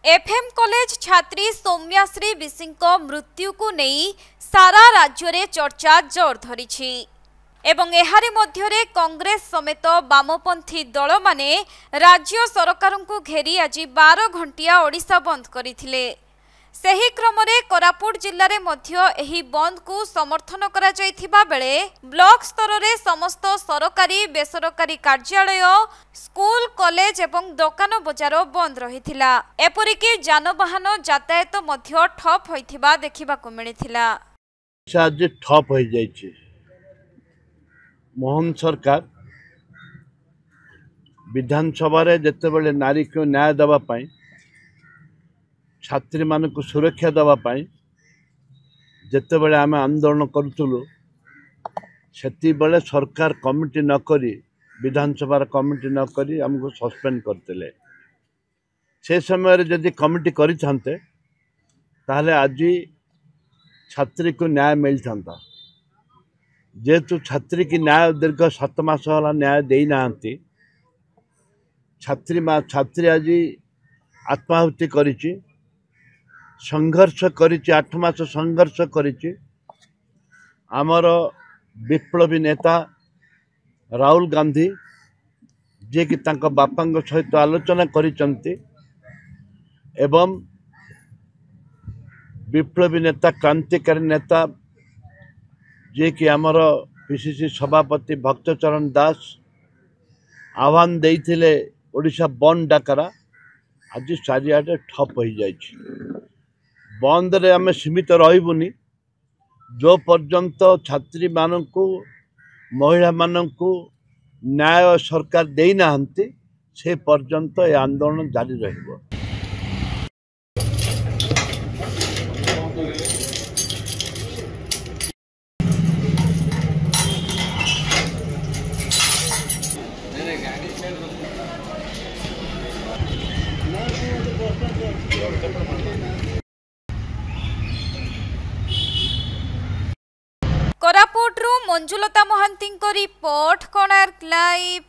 FM college छात्री सौम्याश्री विशिंको मृत्यु को नहीं सारा राज्य में चर्चा जोर धरी एवं एहारे मध्यरे कांग्रेस समेत वामपंथी दल माने राज्य सरकार को घेरी आज 12 घंटिया ओडिशा बंद करथिले। सही क्रम में कोरापुट जिले में मध्य एही बंद को समर्थन करा जायथिबा बेले ब्लॉक स्तर में समस्त सरकारी बेसरकारी कार्यालय स्कूल कॉलेज एवं दुकान बजार बंद रहिथिला। एपरिकी जानवाहन यातायात मध्य ठप होइथिबा देखिबाकु मिलिथिला। आज ठप हो जाइछि। मोहन सरकार विधानसभा रे जेतेबेले नारी को न्याय देबा पई छात्री मान को सुरक्षा देबा पई जेतेबेले आमे आंदोलन करूथुलु सेति बेले सरकार कमिटी न करी विधानसभा कमिटी न करी हमको सस्पेंड करतेले। से समय रे जदि कमिटी करि थांते ताहले आज छात्री को न्याय मिल थांता। जेहेतु छात्री की न्याय दीर्घ 7 मास वाला न्याय दे ना छात्री आज आत्माहुति करिछि, संघर्ष करिछि, 8 मास संघर्ष करिछि। आमर विप्लवी नेता राहुल गांधी जे कि तांको बापांग सहित आलोचना करिसंती एवं विप्लवी नेता क्रांतिकारी नेता जे कि आमर पीसीसी सभापति भक्तचरण दास आह्वान देइथिले ओडिशा बंद डाकरा आज चारिआडे ठप हो जाइछि। बंद रे आमे सीमित रहिबुनी जो पर्यंत छात्री माननकु महिला माननकु न्याय सरकार देई नाहंती से पर्यंत ए आंदोलन जारी रहिबो। Koraput Manjulata Mahanti report Konark live.